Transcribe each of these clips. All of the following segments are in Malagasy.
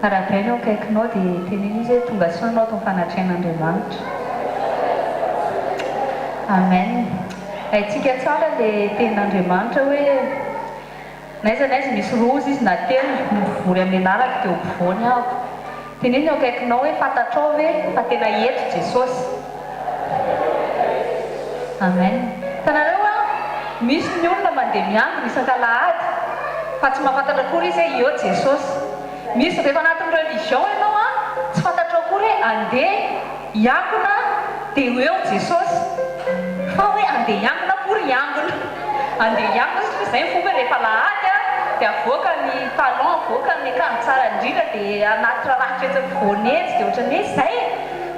Arapenao akaikinao dia tenenina izy hoe tonga soanao tao fanatrehan'Andriamanitra. Amen. Haitsika tsara le tenin'Andriamanitra hoe naiza misy rozy izy na telo mivory amin'ny anarako teo ampovoany ahako. Tenenina akaikinao hoe fantatrao ve fa tena eto Jesosy. Amen. Hitanareo misy ny olona mandeha miangona isan-kalahady fa tsy mahafantatra akory izy hoe eo Jesosy. Misy rehefa anatin'ny religion ianao tsy fantatra akory hoe andeha hiangona dia eo Jesosy. Fa hoe andeha hiangona akory hiangona. Andeha hiangona satria izay fomba hoe rehefa lahady dia avoaka ny talon, avoaka ny akanjo tsara indrindra dia anaty rarahitra etsy voanetsy dia ohatran'ny hoe izay.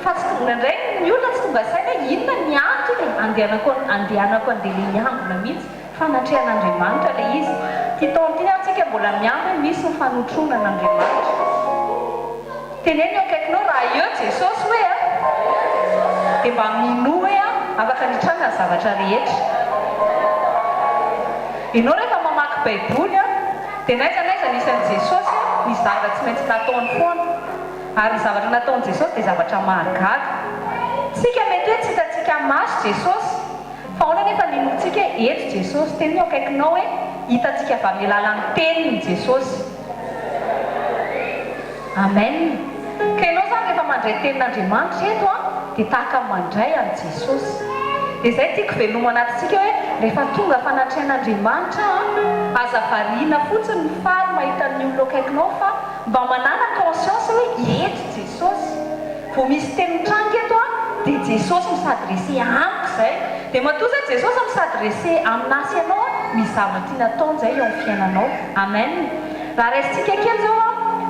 Fa tsy tonga indray ny olona tsy tonga saina inona ny antony andehanako andeha hiangona mihitsy fanatrehan'Andriamanitra ilay izy. Ty taona ty antsika mbola miangona misy ny fanontronan'Andriamanitra. Tenenina akaikinao raha eo Jesosy hoe dia mba mino hoe afaka nitranga ny zavatra rehetra. Ianao rehefa mamaky baiboly dia naiza nisan'i Jesosy ny zavatra tsy maintsy nataony foana. Ary ny zavatra nataony Jesosy dia zavatra mahagaga. Tsika mety hoe tsy hitantsika maso Jesosy fa ahoana nefa ninontsika eto Jesosy. Tenenina akaikinao hoe hitantsika avy amin'ny alalan'ny teniny Jesosy. Amen. Ka ianao zany rehefa mandray tenin'Andriamanitra eto dia tahaka mandray an'i Jesosy. Dia izay tiako velomana antsika hoe rehefa tonga fanatrehan'Andriamanitra aza variana fotsiny ny faly mahita ny olona akaikinao fa mba manana conscience hoe eto Jesosy. Vao misy tenitranga eto dia Jesosy misadrese amiko izay. Dia matoa zay Jesosy misadrese amin'asy ianao misy zavatra tiana ataony izay eo amin'ny fiainanao. Amen. Raha raisitsika kely zao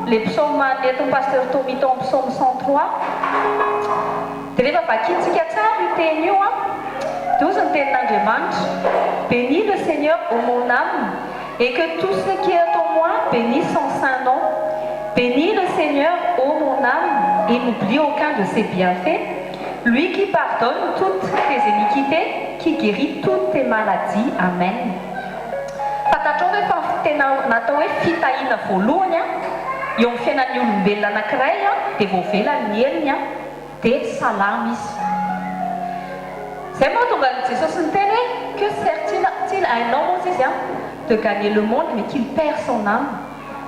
le psaume nentin'ny pasteur Tommy tao amin'ny psaume 103 dia rehefa vakintsika tsara io teny io dia ozy ny tenin'Andriamanitra: bénis le Seigneur ô mon âme et que tout ce qui est en moi bénisse son saint nom. Bénis le Seigneur ô mon âme et n'oublie aucun de ses bienfaits. Lui qui pardonne toutes tes iniquités, qui guérit toutes tes maladies. Amen. Fantatrao hoe fa tena natao hoe fitahiana voalohany eo amin'ny fiainan'ny olombelona anankiray dia voavelany ny heliny dia salama izy. Zay moa tonga ny Jesosy niteny hoe que sert-il à un homme izy de gagner le monde mais qu'il perd son âme.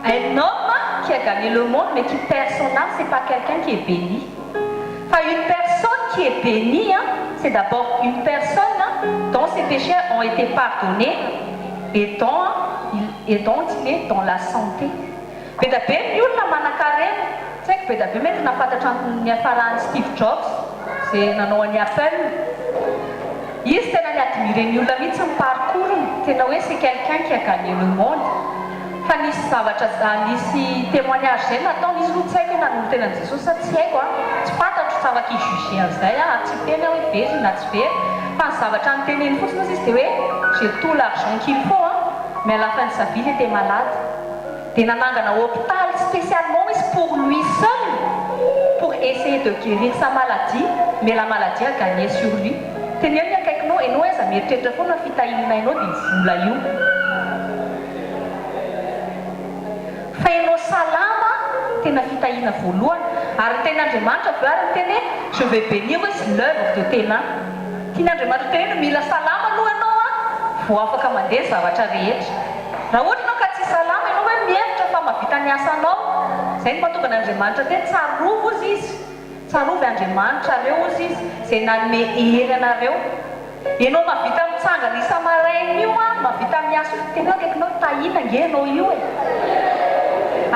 Un homme qui a gagné le monde mais qui perd son âme, c'est pas quelqu'un qui est béni. Enfin, une personne qui est bénie, c'est d'abord une personne dont ses péchés ont été pardonnés et dont il est dans la santé. Be da be ny olona manan-karena, tsy haiko be da be mety nafantatra ny hafaran'ny Steve Jobs izay nanao any Apple. Izy tena ny admiren'ny olona mihitsy ny parcours-ny, tena hoe c'est quelqu'un qui a gagné le monde. Fa nisy zavatra nisy témoignage zay nataony izy roa tsy haiko hoe nanolo tenan'i Jesosy sa tsy haiko tsy fantatro tsy afaka hijuger an'izay tsy teny hoe very na tsy very. Fa ny zavatra niteneny fotsiny izy dia hoe j'ai tout l'argent qu'il faut mais à la fin de sa vie il était malade. Dia nanangana hôpital spécialement pour lui seul pour essayer de guérir sa maladie, mais la maladie a gagné sur lui. Tenenina akaikinao ianao aiza mieritreritra foana fitahinana ianao dia vola io. Fa ianao salama tena fitahiana voalohany. Ary tenin'Andriamanitra avy ary teny je vais bénir l'œuvre de tes mains. Tian'Andriamanitra teny mila salama aloha ianao vao afaka mandeha zavatra rehetra. Raha ohatra ianao ka tsy salama ianao hoe mihevitra fa mahavita ny asanao, izay no mahatonga n'Andriamanitra teny tsarovo ozy izy. Tsarovy Andriamanitra reo ozy izy izay nanome hery anareo. Ianao mahavita mitsangana isa-maraina io mahavita miasa tena akaikinao tahina nge ianao io e.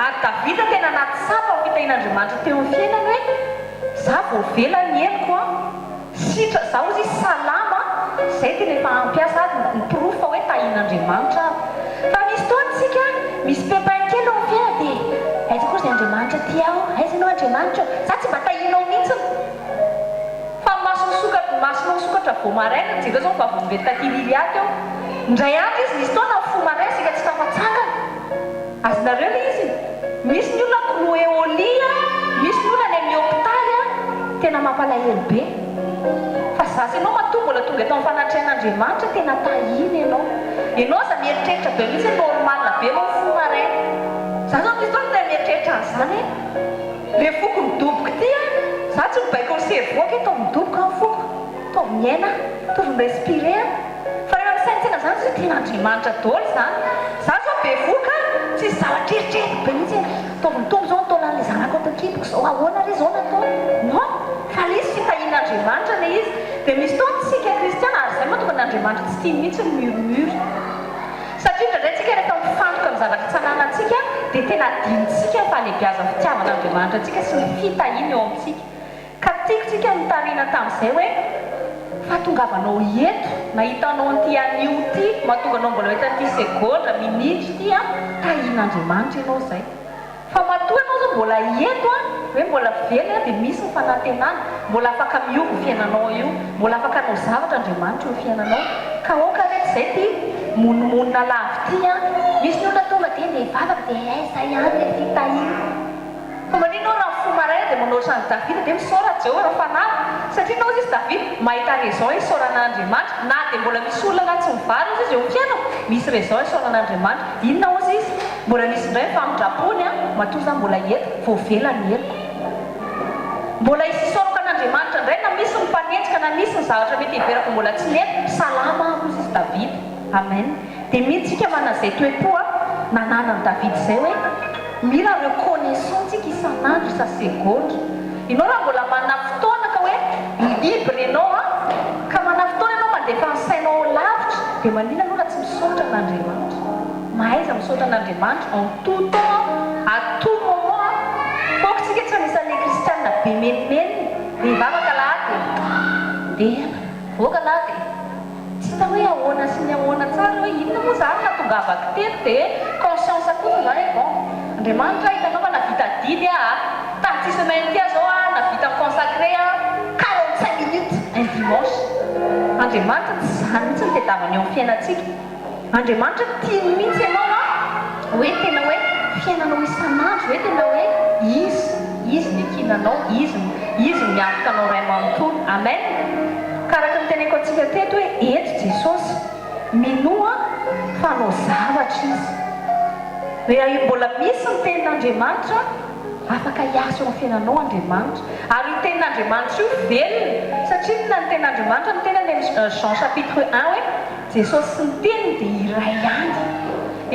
Ary Davida tena anaty sapa fitahin'Andriamanitra teo amin'ny fiainany hoe za vao vela ny heliko sitra za ozy izy salama, izay tena efa ampiasa ny profa hoe tahin'Andriamanitra. Fa misy taontsika misy pepin kely ao amin'ny fiaina dia aiza koa izay Andriamanitra ty aho, aiza ianao Andriamanitra za tsy mba tahinao mihitsiny. Fa masonao sokatra vao maraina jereo zao mba vombety takilily ato eo indray andro izy nisy taona fo maraina sika tsy tafatsangana. Azonareo le izy misy ny olona cloué au lit, misy ny olona any amin'ny hôpitaly tena mampalahelo be. Fa za sy ianao matoa mbola tonga eto amin'ny fanatrehan'Andriamanitra tena tahina ianao. Ianao za mieritreritra be mihitsy normal be anao fo maraina. Za zao misy taona tena mieritreritra zany le foko midoboka ty a za tsy mibaiko ny sevoaka atao midoboka ny foko atao miaina atao respire fa rehefa misaintsena zany tsy ten'Andriamanitra daholo zany za zao be voka tsy zavatra eritreritra be mihitsy atao mitombo zao atao lany le zanako atao kiboko zao ahoana re zao natao non fa lisy fitahian'Andriamanitra le izy dia misy tao tsika kristiana ary zay mahatonga n'Andriamanitra tsy tia mihitsy ny murmure satria indraindray tsika rehefa mifantoka amin'ny zavatra tsananantsika dia tena dinitsika falebiazana fitiavan'Andriamanitra antsika sy ny fitahiana eo amintsika ka tiako tsika mitarina tamin'izay hoe fahatongavanao eto nahitanao an'ity anio ty mahatonga anao mbola hitan'ity segondra minitra ty a tahian'Andriamanitra ianao zay fa matoa anao zao mbola eto a hoe mbola velona dia misy ny fanantenana mbola afaka miogo fiainanao io mbola afaka anao zavatra Andriamanitra io fiainanao ka oka rehetra zay ty monomonina lavy ty a misy ny olona tonga dia mivavaka dia zay any le fitahiana fa maninao raha fomaray dia manao ohatran'ny Davida dia misaoratra zao raha fanahy satria nao izy Davida mahita rezao isaoran'Andriamanitra na dia mbola misy olona tsy mivary izy eo fiainao misy rezao isaoran'Andriamanitra inona ozy izy mbola misy indray famindrapony a matoa za mbola eto voavelany eto mbola isy isaorako an'Andriamanitra indray na misy ny mpanenjika na misy ny zavatra mety hiverako mbola tsy mety salama ozy izy Davida amen dia mihitsika manazay toe-po a nananany Davida zay hoe mila reconnaissant tsika isan'andro isa-segondra ianao raha mbola manana fotoana ka hoe libre ianao a ka manana fotoana ianao mandefa ny sainao lavitra dia manina anao raha tsy misaotra an'Andriamanitra mahaiza misaotra an'Andriamanitra en tout temps à tout moment foko tsika tsy anisan'le kristiana be menimeny mivavaka lahady dia voaka lahady tsy ta hoe ahoana sy ny ahoana tsara hoe inona moa zany natongavako teto dia conscience kosa zany hoe bon Andriamanitra hitanao fa navita didy a taty semaine tia zao a navita consacré a 45 minutes un dimanche Andriamanitra tsy zany mihitsy ny tediavany eo amin'ny fiainantsika Andriamanitra tiany mihitsy ianao a hoe tena hoe fiainanao isan'andro hoe tena hoe izy ny akinanao izy miantoka anao ray manontolo amen karaka niteneko antsika teto hoe eto Jesosy minoa fa anao zavatra izy hoe mbola misy ny tenin'Andriamanitra afaka hiasa eo amin'ny fiainanao Andriamanitra ary ny tenin'Andriamanitra io velona satria na ny tenin'Andriamanitra ny tenany amin'ny Jean chapitre 1 hoe Jesosy sy ny teniny dia iray ihany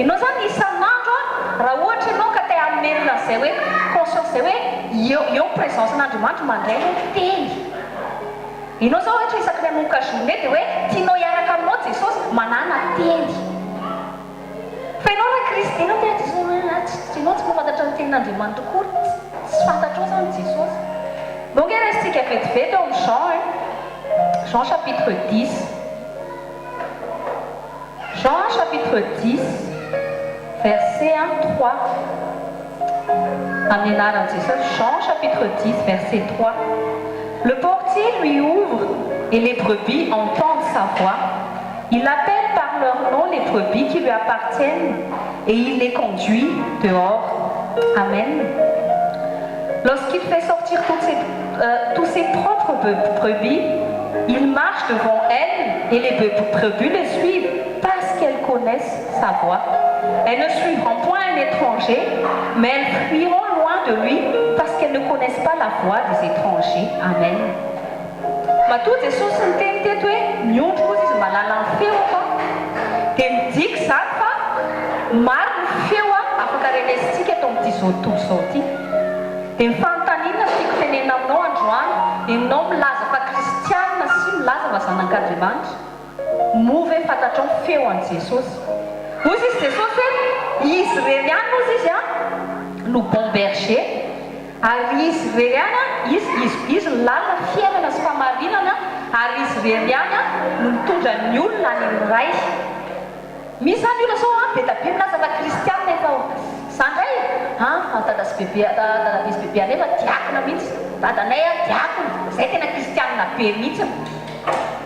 ianao zany isan'andro a raha ohatra ianao ka te hamelona zay hoe conscience zay hoe eo présence n'Andriamanitra mandray no teny ianao zao ohatra isaky ny hanomboka journée dia hoe tianao hiaraka aminao Jesosy manana teny fa ianao raha kristiana tena ianao tsy mahafantatra ny tenin'Andriamanitra kory tsy fantatrao zany Jesosy donc resitsika vetivety eo amin'ny Jean chapitre 10 Jean chapitre 10 verset 3 amin'ny anaran'i Jesosy Jean chapitre 10 verset 3 le portier lui ouvre et les brebis entendent sa voix il appelle par leur nom les brebis qui lui appartiennent et il les conduit dehors. Amen. Lorsqu'il fait sortir tous ses propres brebis, il marche devant elles et les brebis le suivent parce qu'elles connaissent sa voix. Elles ne suivront point un étranger, mais elles fuiront loin de lui parce qu'elles ne connaissent pas la voix des étrangers. Amen. Matoa Jesosy ny teny teto hoe miondro ozy izy malala ny feo fa dia midika zany fa maro ny feo a afaka renesitsika eto amin'ity zao tontolo zao ity dia mifanontaniana tiako tenena aminao androany ianao milaza fa kristianina sy milaza fa zanak'Andriamanitra move fantatrao ny feo an' Jesosy ozy izy Jesosy hoe izy rery ihany ozy izy a no bon berger ary izy rery ihany izy lalina fiainana sy famarinana ary izy rery ihany no mitondra ny olona any amin'ny ray misy zany olona zao a be da be milaza fa kristianina efa zandray dadasy bebe anay fa diakona mihitsy dadanay a diakona zay tena kristianina be mihitsy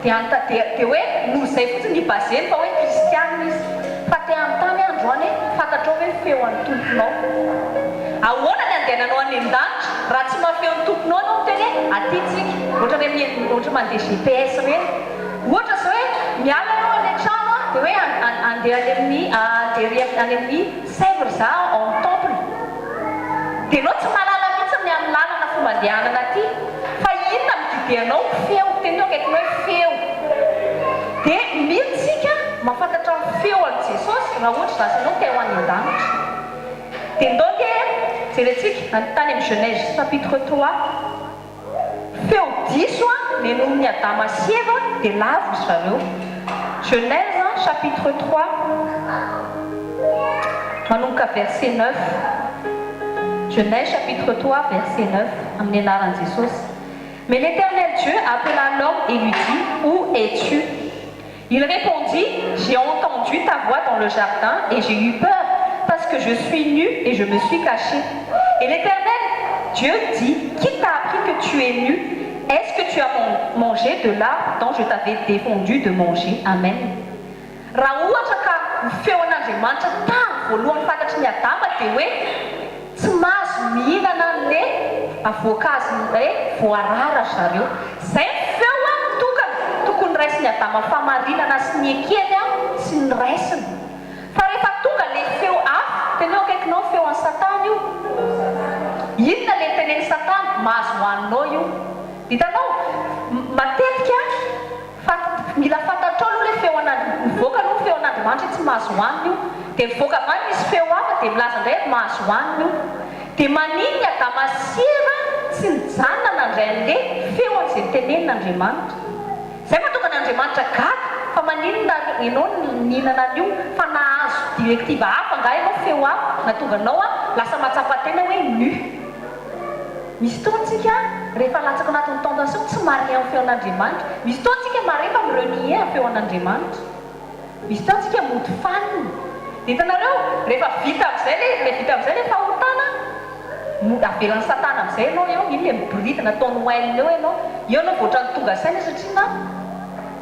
dia hoe noho zay fotsiny ny baseny fa hoe kristianina izy fa te anontany androany fantatrao hoe feo an'ny tomponao ahoana ny andehananao any an-danitra raha tsy mafeo ny tomponao anao miteny hoe atytsika ohatra mandeha GPS reny ohatra zao hoe miala anao any an-trano dia hoe andeha any amin'ny sèvre za en temple dia anao tsy mahalala mihitsy ny amin'ny lalana fomba andehanana aty fa inona mididianao feo tenao akaikinao hoe feo dia militsika mahafantatra ny feo an' Jesosy raha ohatra zasanao te ho any an-danitra dia donc jerentsika tany amin'ny Genèse chapitre 3 feo diso ny nohon'ny Adama sy Eva dia lavo ry zareo. Genèse chapitre 3 manomboka verset 9. Genèse chapitre 3 verset 9 amin'ny anaran'i Jesosy. Mais l'Éternel Dieu appela l'homme et lui dit, où es-tu? Il répondit, j'ai entendu ta voix dans le jardin et j'ai eu peur parce que je suis nu et je me suis caché. Et l'Éternel Dieu dit, qui t'a appris que tu es nu? Est-ce que tu as mangé de l'arbre dont je t'avais défendu de manger? Amen. Raha ohatra ka feon'Andriamanitra tany voalohany fantatry ny Adama dia hoe tsy mahazo mihinana an'le voankazo voarara zareo. Zay feo tokony raisin'ny Adama famarinana sy ny ekeny sy ny raisiny. Fa rehefa tonga le feo hafa tenao akaikinao feo an'i Satana io. Inona le tenen'i Satana? Mahazo hohaninao io. Hitanao matetika mila fantatrao aloha le mivoaka aloha feon'Andriamanitra tsy mahazo hohaniny io dia mivoaka avy misy feo hafa dia milaza indray mahazo hohaniny io dia maniny Adama sy Eva tsy nijanona nandray an'le feon'izay tenenin'Andriamanitra. Zay mahatonga n'Andriamanitra gaga fa maninona ianao nihinana an'io fa nahazo directive hafa nga ianao feo hafa natonga anao lasa matsapa-tena hoe nu. Misy fotoantsika rehefa latsaka anatin'ny tentation tsy maria amin'ny feon'Andriamanitra. Misy fotoantsika marefa mirenie amin'ny feon'Andriamanitra. Misy fotoantsika mody faniny. Dia hitanareo rehefa vita amin'izay le fahotana avelan'ny Satana amin'izay ianao eo iny le mibority nataony hoailina eo ianao eo anao voatrany tonga saina satria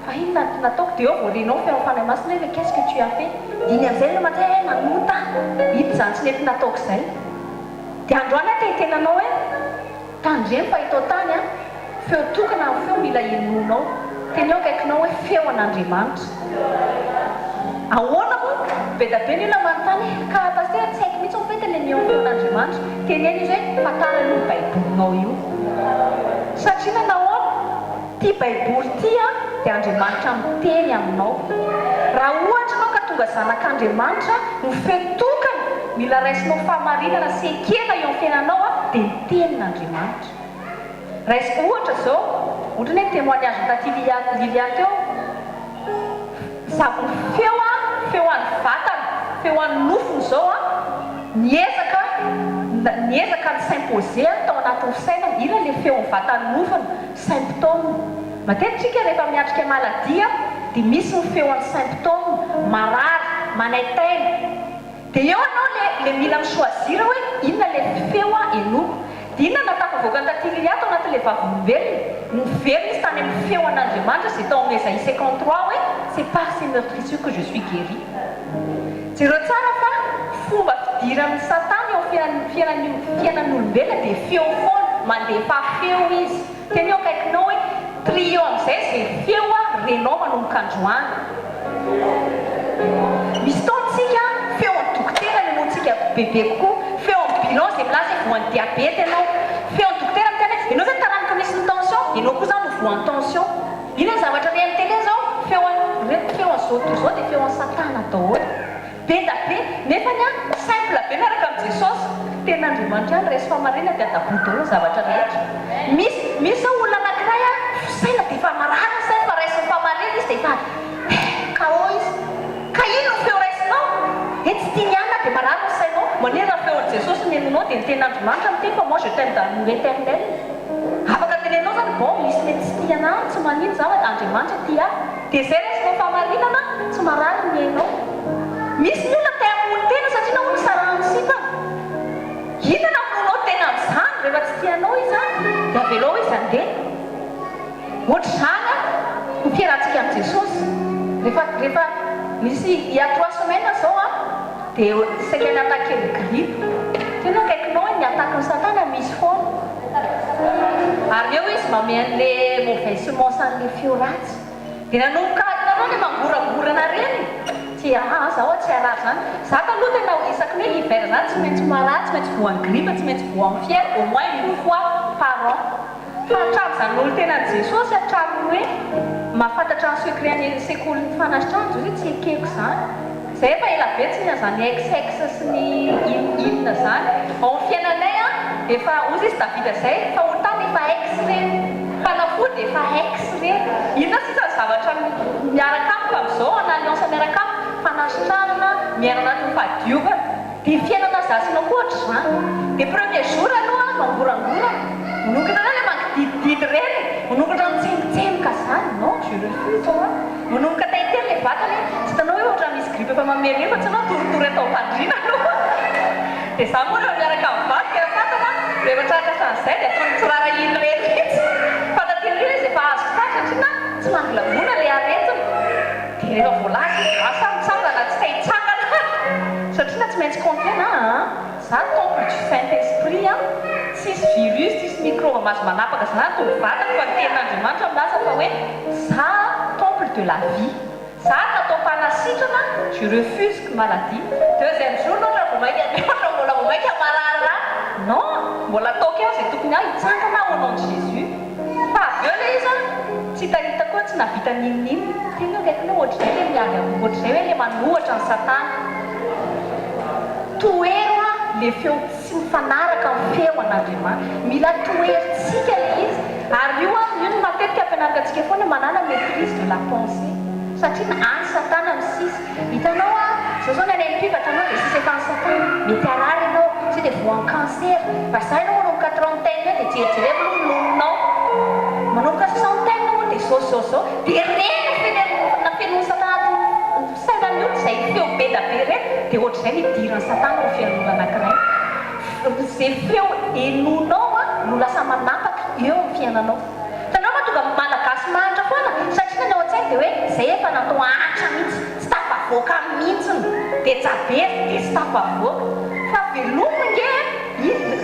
fa inona nataoko dia eo voalenao feon'ny fanahy masina hoe qu'est-ce que tu as fait? Diny amin'izay le mantsy nanota ito zany tsy nety nataoko izay. Dia androany tenanao hoe tandreny fa hitao tany feo tokana amin'ny feo mila inoanao tenao akaikinao hoe feon'Andriamanitra. Ahoana moa be da be ny olona manontany ka paster tsy haiko mihitsy mifety le meo feon'Andriamanitra teneny izy hoe fatara io baibolinao io satria nanahoana tia baiboly tia dia Andriamanitra miteny aminao. Raha ohatra anao ka tonga zanak'Andriamanitra ny feo tokana mila raisinao fahamarinana sy ekena eo amin'ny fiainanao dia ny tenin'Andriamanitra. Raisy ohatra zao ohatra ny hoe témoignage taty Lilian teo savony feo an'ny vatana feo an'ny nofony zao niezaka ny s'imposer tao anatin'ny saina ina le feo ny vatany nofony symptôme. Matetika rehefa miatrika maladia dia misy ny feo an'ny symptôme marary manaitaina dia eo anao le mila misoazira hoe inona le feo enoko. Dia inona natafavoaka ny taty Lilia tao anatin'le vavolombelona niverina izy tany amin'ny feon'Andriamanitra zay tao amin'ny Ésaïe 53 hoe c'est par ces meurtrissures que je suis guéri. Jereo tsara fa fomba fidiran'ny Satana eo amin'ny fiainan'olombelona dia feo foana mandefa feo izy. Tenao akaikinao hoe trio amin'izay zay feo renao manomboka androany. Misy taontsika feo amin'ny dokotera ny montsika bebe kokoa feo amin'ny bilan zay milaza hoe voan'ny diabety ianao feo amin'ny dokotera miteny ianao zay taranaka misy ny tension ianao koa zany no voan'ny tension. Ina ny zavatra rehan'ny tele zao feo an'izao toizao dia feo an'ny Satana daholo be da be nefa simple be miaraka amin'ny Jesosy ten'Andriamanitra any resy famarinana dia adaboly daholo ny zavatra rehetra. Misy zao olona anankiray saina dia efa marary saina fa raisiny famarina izy dia efa kao izy ka ino ny feo raisinao tsy tia nianina dia marary ny sainao manerana ny feon'i Jesosy ny henonao dia ny ten'Andriamanitra miteny fa moi je t'aime d'amour éternel. Afaka tenenao zany bon misy mety tsy tia anahy tsy manino za Andriamanitra tia dia zay raisinao famarinana tsy marary ny hainao. Misy ny olona te hamono tena satria nahoana sarahany sika inona namonao tena amin'izany rehefa tsy tianao izy dia avelao izy andeha. Ohatra zany ny fiarahantsika amin'ny Jesosy rehefa misy il y a 3 semaines zao dia saika ny attaque ny grippe tena akaikinao ny attaque ny Satana misy foana ary eo izy mamay an'le mauvaise semence an'le feo ratsy dia nanomboka le mangoragorana reny tsy zaho tsy arary zany za taloha tena isaky hoe hiver zany tsy maintsy malady tsy maintsy voan'ny grippe tsy maintsy voan'ny fièvre au moins une fois par an fa hatramy zany olo tena Jesosy hatramy hoe mahafantatra ny secret ny sekoly ny fanatrano izy tsy ekeko zany zay efa ela be tsy zany XX sy ny inona zany ao amin'ny fiainanay efa ozy izy Davida zay fa olo tany efa X reny fanafody efa X reny inona sisa zavatra miaraka amiko amin'izao ana alliance miaraka amiko fanasitranana miarana ny fahadiovana dia fiainana zasina koatra zany dia premier jour aloha mangorangorana manokana le mangidididy reny manokatra mitsemotsemoka zany non je refuse manonaka taitely le vatany tsy tanao hoe ohatra misy grippe efa mamely eo fa tsy anao toritory atao fandrina aloha dia za moa rehefa miaraka amin'ny vaky kera fatana rehefa tratratranyzay dia ataony tsirara iny reny mihitsy fantately izy efa azo satria na tsy mangilamona le aretina dia rehefa voalazy asa mitsangana tsy ta hitsangana satria na tsy maintsy containa za temple du saint esprit tsisy virus tsisy microbe mazo manapaka zany to vatako fa tenin'Andriamanitra milaza fa hoe za temple de la vie za natao mpanasitrana je refuse que maladie deuxième jour notra mbola vomaika marara non mbola ataoko eo zay tokony aho hitsangana au nom de Jésus fa avy eo le izy tsy hitahita koa tsy navita ninonino tena kaiky no ohatr'izay le miady ohatr'izay hoe le manohatra ny satana toera le feo tsy mifanaraka amin'ny feo an'Andriamanitra mila toeritsika le izy ary io io no matetika ampianarika antsika foana manana maîtrise de la pensée satria any satana misisy hitanao zao zao nanay mpivatanao dia sisy efa ny satana mety arary ianao tsy dia voan'ny cancer fa za ianao manomboka trentaine dia jerijereva nomonao manomboka centaine moa dia zao dia reny na fianon'ny satana sainany io zay feo be da be reny dia ohatr'izay nidirany satana ho fianona anankiray zay feo enonao no lasa manapaka eo amin'ny fiainanao tanao mahatonga malagasy mahantra foana satria ny ao an-tsainy dia hoe zay efa natao ahatra mihitsy tsy tafavoaka mihitsiny dia jabery dia tsy tafavoaka fa velomina nge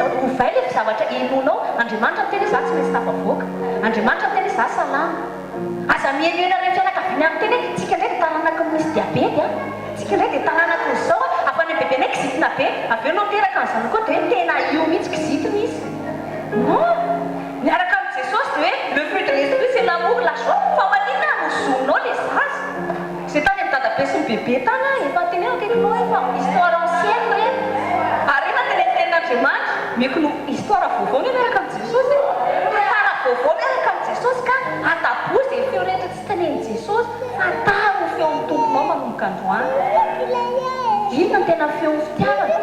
ovay le zavatra enonao Andriamanitra miteny za tsy maintsy tafavoaka Andriamanitra miteny za salama aza mienoena reny fianakaviana amin'ny teny hoe tsika indray dia tanànako misy diabety tsika indray dia tanànako izao afany bebenay kizitina be avy eo nao teraka n'izany koa dia hoe tena io mihitsy kizitina izy non miaraka amin'ny Jesosy dia hoe le fruit de l'esprit c'est l'amour la joie fa manina mozonao le zaza zay tany amin'ny dadabe sy ny bebe tany efa teny akaikinao efa histoire ancienne reny ary ena tena tenin'Andriamanitra mekony histoire vaovao ny miaraka amin'ny Jesosy tara vaovao miaraka amin'ny Jesosy ka atabozy dia feo rehetra tsy tenen'i Jesosy fa taro feon'ny tomponao manomboka androany inona no tena feon'ny fitiavana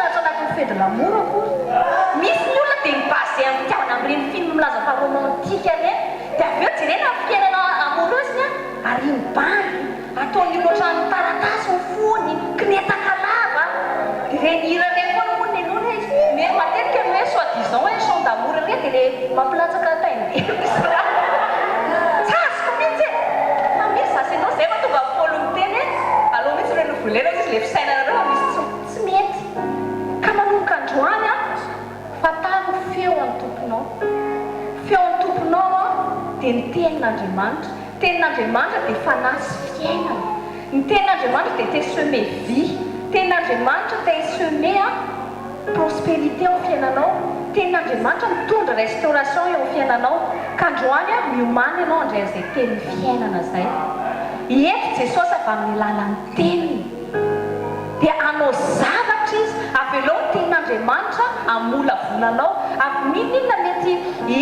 atao anatin'ny feu de l'amour akory misy ny olona dia mibasé amin'ny fitiavana amin'ireny film milaza fa romantika reny dia avy eo jerena fiainana amoureuse ary mibany ataony ohatrany taratasy ny fony kinetaka lava dia reny hira reny foana moa ny enona izy mais matetika hoe soi-disant hoe chant d'amour reny dia le mampilatsaka taindery tsasiko mihitsy fa misy zasy ianao zay mahatonga polo miteny aloha mihitsy reny volena izy le fisainanareo misy tsy mety ka manomboka androany fa taro feo amin'ny tomponao feo amin'ny tomponao dia ny tenin'Andriamanitra tenin'Andriamanitra dia fanasy fiainana ny tenin'Andriamanitra dia te semer vie tenin'Andriamanitra te semer prospérité ao fiainanao tenin'Andriamanitra mitondra restauration eo amin'ny fiainanao ka androany miomany ianao andray izay teny fiainana zay eto Jesosy avy amin'ny lalan'ny teniny dia anao zavatra izy avelao ny tenin'Andriamanitra amola volanao avy ninona mety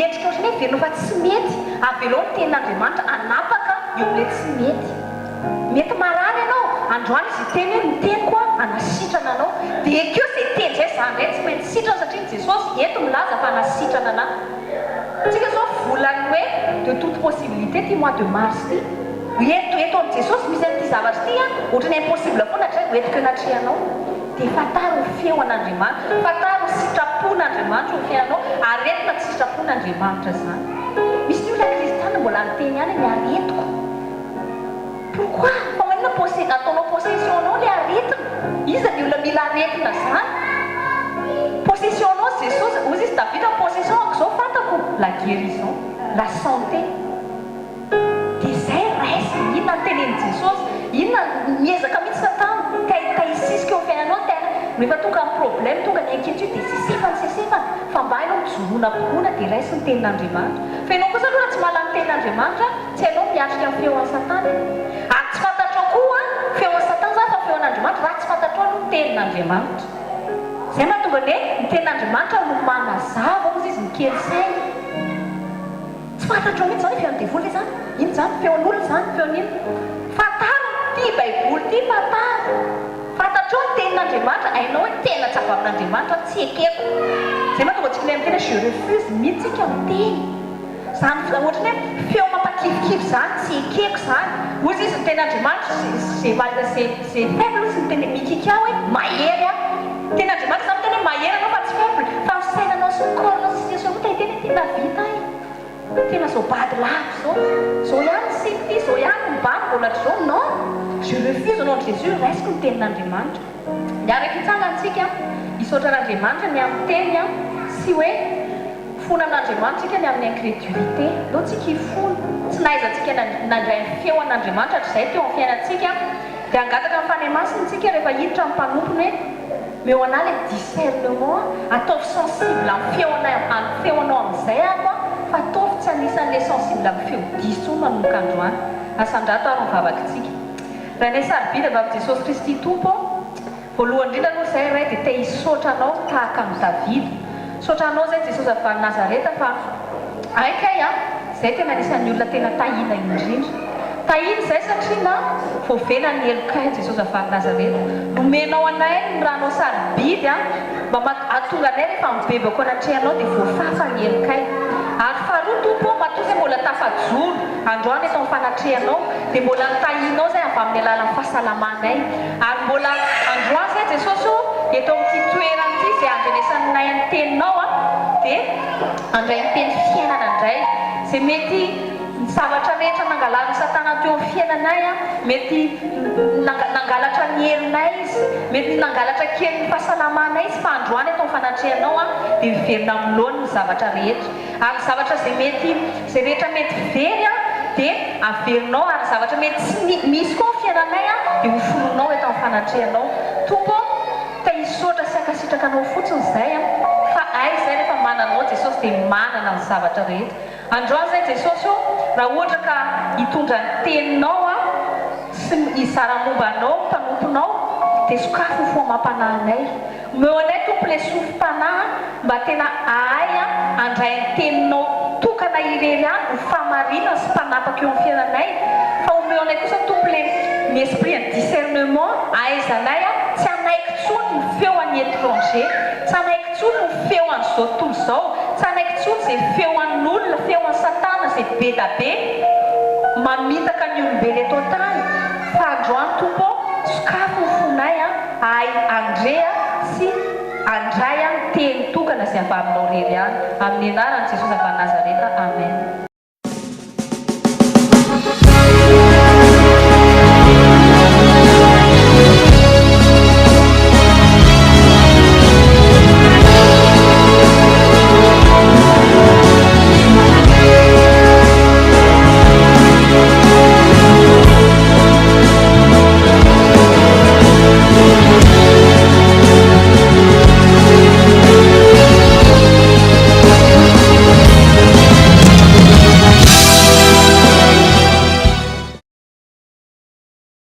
endrika ohatrany hoe velona fa tsy mety avelao ny tenin'Andriamanitra anapaka eo le tsy mety marary ianao androany izy teny hoe miteny koa anasitrana anao dia ekeo zay teny zay za ndray tsy maintsy sitrana satria ny Jesosy eto milaza fa anasitrana anahy tsika zao volany hoe de toute possibilité ty mois de mars ty eto amin'ny Jesosy misy an'ity zavatra ty ohatrany impossible foana hatray hoentiko anatrehanao dia fataro feo an'Andriamanitra fataro sitrapon'Andriamanitra ho fiainanao aretina tsy sitrapon'Andriamanitra zany misy ny olona kristiana mbola miteny any ny aretiko pourquoi fa manina ataonao possessionao le aretina iza ny olona mila aretina zany possessionao Jesosy ozy izy Davida possession ako zao fantako la guérison la santé dia zay raisy inona ny teny teny Jesosy inona miezaka mihitsy Satana taisisika eo fiainanao tena rehefa tonga amin'ny problème tonga ny inquiétude dia sesefana fa mba hainao mijoroana kokoana dia raisy ny tenin'Andriamanitra fa ianao kosa aloha raha tsy mahalala ny tenin'Andriamanitra tsy hainao miatrika amin'ny feon'ny Satana ary tsy fantatrao koa feon'ny Satana zany fa feon'Andriamanitra raha tsy fantatrao aloha ny tenin'Andriamanitra zay mahatonga ny hoe ny tenin'Andriamanitra no manazava ozy izy mikely saina tsy fantatrao mihitsy zany feon'ny devoly zany ino zany feon'olona zany feon'ino fataro ty baiboly ty fantatrao ny tenin'Andriamanitra hainao hoe tena tsy avy amin'Andriamanitra tsy ekeko zay mahatonga antsika ilay miteny je refuse mihitsika miteny zany ohatra ny hoe feo mampakivikivy zany tsy ekeko zany ozy izy ny tenin'Andriamanitra zay faible izy ny teny mikika hoe mahery a tenin'Andriamanitra zany teny hoe mahery anao fa tsy faible fa ny sainanao sy ny corps-nao sy situation tena teny tena vita tena zao bady lavo zao ihany siny ty zao ihany mibany mbola zao non je refuse au nom de Jésus resiko ny tenin'Andriamanitra miaraka hitsangantsika hisaotra n'Andriamanitra ny amin'ny teny sy hoe fona amin'Andriamanitra tsika ny amin'ny incrédulité leo tsika hifona tsy nahaizantsika nandray ny feo an'Andriamanitra hatrizay teo amin'ny fiainantsika dia angataka amin'ny fanahy masina tsika rehefa hiditra amin'ny mpanompony hoe meo anà le discernement ataovy sensible amin'ny feonao amin'izay ako fa ataovy tsy anisan'le sensible amin'ny feo diso manomboka androany asandrato ary mivavakantsika raha ny sarobidy avy Jesosy Kristy tompo voalohany indrindra aloha izay ray dia te hisaotra anao tahaka amin'ny Davida saotra anao zay Jesosy avy any Nazareta fa aikay zay tena anisan'ny olona tena tahina indrindra tahiny izay satria na voavena ny elokay Jesosy avy any Nazareta nomenao anay ny ranao sarobidy mba atonga anay rehefa mibebako anatrehanao dia voafafa ny elokay ary faharoa tompo matoa mbola tafajoro androany eto amin'ny fanatrehanao dia mbola nitahinao zay avy amin'ny alalan'ny fahasalamanay ary mbola androany zay Jesosy eto amin'ity toerana ity zay andrenesanay ny teninao dia andray ny teny fiainana indray zay mety zavatra rehetra nangalany Satana teo amin'ny fiainanay mety nangalatra ny herinay izy mety nangalatra kely ny fahasalamanay izy fa androany eto amin'ny fanatrehanao dia miverina amin'ny lohany ny zavatra rehetra ary zavatra zay rehetra mety very dia averinao ary zavatra mety tsy misy koa ny fiainanay dia hoforonao eto amin'ny fanatrehanao tompo te hisaotra sy ankasitraka anao fotsiny izay fa ay izay rehefa mananao Jesosy dia manana ny zavatra rehetra androany zay Jesosy raha ohatra ka hitondra ny teninao sy hizaramombanao mpanomponao dia sokafo ny foamam-panahinay meo anay tompo le sofim-panahy mba tena ahay andray ny teninao tokana irery ho famarina sy mpanapaka eo amin'ny fiainanay fa omeo anay kosa tompo le ny esprit en discernement ahaizanay tsy anaiky tsony ny feo an'ny étranger tsy anaiky tsony ny feo an'izao tontolo izao tsy anaiky tsony zay feo an'olona feo an'ny Satana zay be da be mamitaka ny olombelo eto an-tany fa androany tompo sokafo ny fonay ahay andrea sy andray teny tokana zay avy aminao rery any amin'ny anaran'i Jesosy avy any Nazareta amen.